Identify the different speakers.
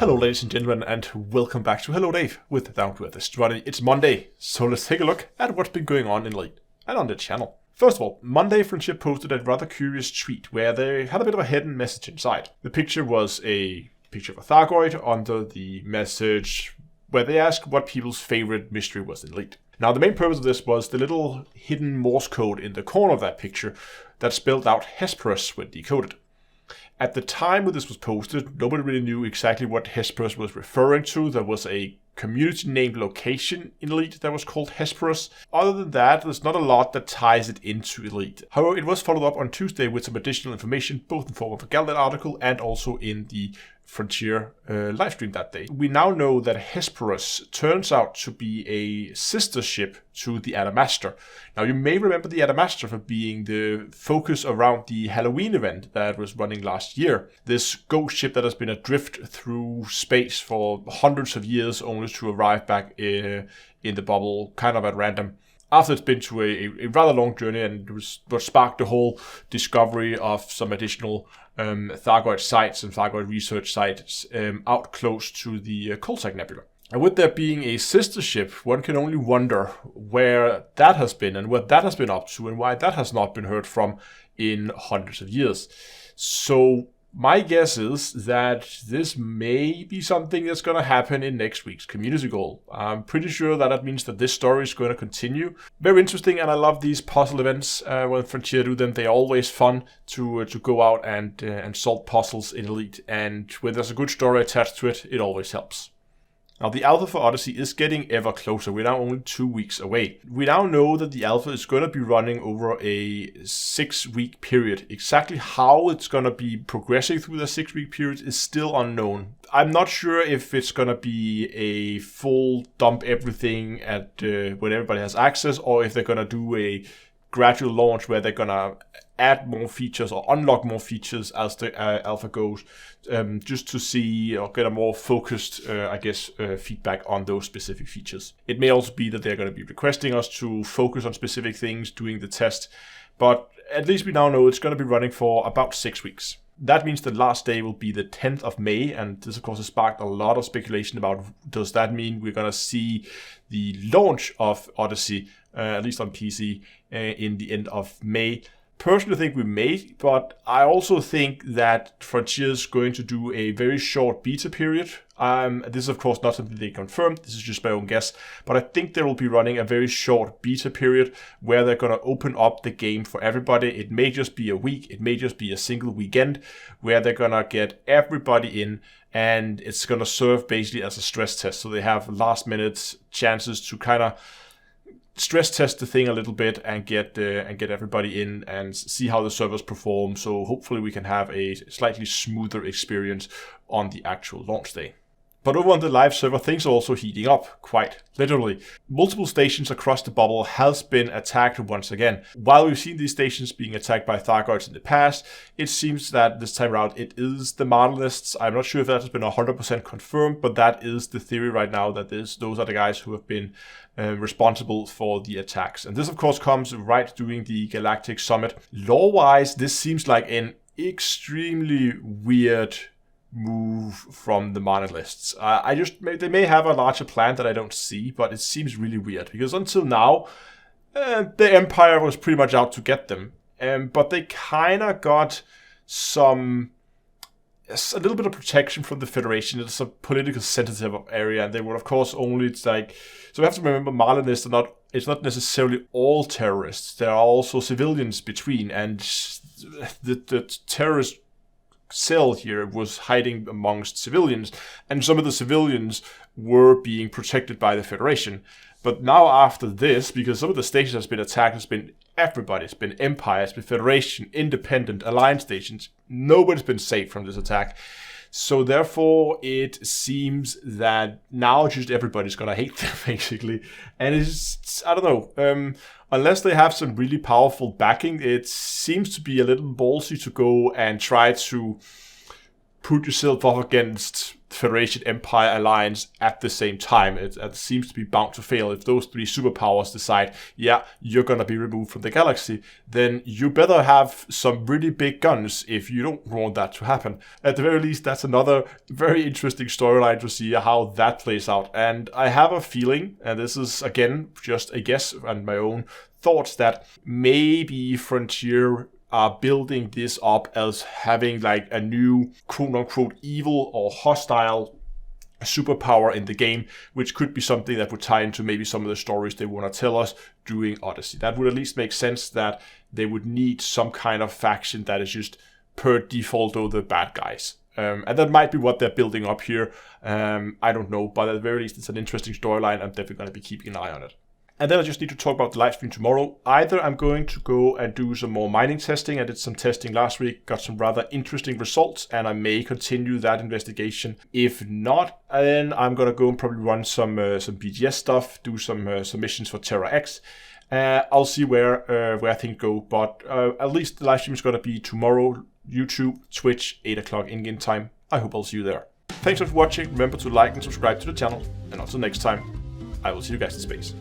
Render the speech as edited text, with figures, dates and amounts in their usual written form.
Speaker 1: Hello ladies and gentlemen, and welcome back to Hello Dave with Down to Earth Astronomy. It's Monday, so let's take a look at what's been going on in Elite and on the channel. First of all, Monday Friendship posted a rather curious tweet where they had a bit of a hidden message inside. The picture was a picture of a Thargoid under the message where they asked what people's favorite mystery was in Elite. Now the main purpose of this was the little hidden Morse code in the corner of that picture that spelled out Hesperus when decoded. At the time when this was posted, nobody really knew exactly what Hesperus was referring to. There was a community named location in Elite that was called Hesperus. Other than that, there's not a lot that ties it into Elite. However, it was followed up on Tuesday with some additional information, both in form of a GameGlass article and also in the Frontier livestream that day. We now know that Hesperus turns out to be a sister ship to the Adamastor. Now you may remember the Adamastor for being the focus around the Halloween event that was running last year. This ghost ship that has been adrift through space for hundreds of years only to arrive back in the bubble kind of at random. After it's been to a rather long journey, and it was what sparked the whole discovery of some additional Thargoid sites and Thargoid research sites out close to the Coalsack Nebula. And with there being a sister ship, one can only wonder where that has been and what that has been up to and why that has not been heard from in hundreds of years. So my guess is that this may be something that's going to happen in next week's community goal. I'm pretty sure that means that this story is going to continue. Very interesting, and I love these puzzle events. When Frontier do them, they're always fun to go out and solve puzzles in Elite. And when there's a good story attached to it, it always helps. Now, the Alpha for Odyssey is getting ever closer. We're now only 2 weeks away. We now know that the Alpha is going to be running over a 6-week period. Exactly how it's going to be progressing through the 6-week period is still unknown. I'm not sure if it's going to be a full dump everything at when everybody has access, or if they're going to do a gradual launch where they're going to add more features or unlock more features as the alpha goes, just to see or get a more focused, feedback on those specific features. It may also be that they're going to be requesting us to focus on specific things during the test, but at least we now know it's going to be running for about 6 weeks. That means the last day will be the 10th of May, and this of course has sparked a lot of speculation about, does that mean we're going to see the launch of Odyssey, at least on PC, in the end of May? Personally, I think we may, but I also think that Frontier is going to do a very short beta period. This is, of course, not something they confirmed. This is just my own guess. But I think they will be running a very short beta period where they're going to open up the game for everybody. It may just be a week. It may just be a single weekend where they're going to get everybody in, and it's going to serve basically as a stress test. So they have last-minute chances to kind of stress test the thing a little bit and get everybody in and see how the servers perform. So hopefully we can have a slightly smoother experience on the actual launch day. But over on the live server, things are also heating up, quite literally. Multiple stations across the bubble has been attacked once again. While we've seen these stations being attacked by Thargoids in the past, it seems that this time around it is the Marlinists. I'm not sure if that has been 100% confirmed, but that is the theory right now, that those are the guys who have been responsible for the attacks. And this, of course, comes right during the Galactic Summit. Lore-wise, this seems like an extremely weird move from the Marlinists. They may have a larger plan that I don't see, but it seems really weird because until now, the Empire was pretty much out to get them, but they kind of got a little bit of protection from the Federation. It's a politically sensitive area, and they would, of course, so we have to remember Marlinists it's not necessarily all terrorists. There are also civilians between, and the terrorist cell here was hiding amongst civilians, and some of the civilians were being protected by the Federation. But now after this, because some of the stations has been attacked, it's been everybody. It's been Empire, it's been Federation, Independent, Alliance stations. Nobody's been safe from this attack. So therefore, it seems that now just everybody's gonna hate them, basically. And it's, I don't know, unless they have some really powerful backing, it seems to be a little ballsy to go and try to put yourself up against Federation, Empire, Alliance at the same time. It seems to be bound to fail. If those three superpowers decide, yeah, you're gonna be removed from the galaxy, then you better have some really big guns if you don't want that to happen. At the very least, that's another very interesting storyline to see how that plays out. And I have a feeling, and this is again just a guess and my own thoughts, that maybe Frontier are building this up as having like a new quote-unquote evil or hostile superpower in the game, which could be something that would tie into maybe some of the stories they want to tell us during Odyssey. That would at least make sense, that they would need some kind of faction that is just per default the bad guys. And that might be what they're building up here. I don't know, but at the very least, it's an interesting storyline. I'm definitely going to be keeping an eye on it. And then I just need to talk about the live stream tomorrow. Either I'm going to go and do some more mining testing. I did some testing last week, got some rather interesting results, and I may continue that investigation. If not, then I'm going to go and probably run some BGS stuff, do some missions for Terra X. I'll see where things go, but at least the live stream is going to be tomorrow, YouTube, Twitch, 8 o'clock in-game time. I hope I'll see you there. Thanks for watching. Remember to like and subscribe to the channel, and until next time, I will see you guys in space.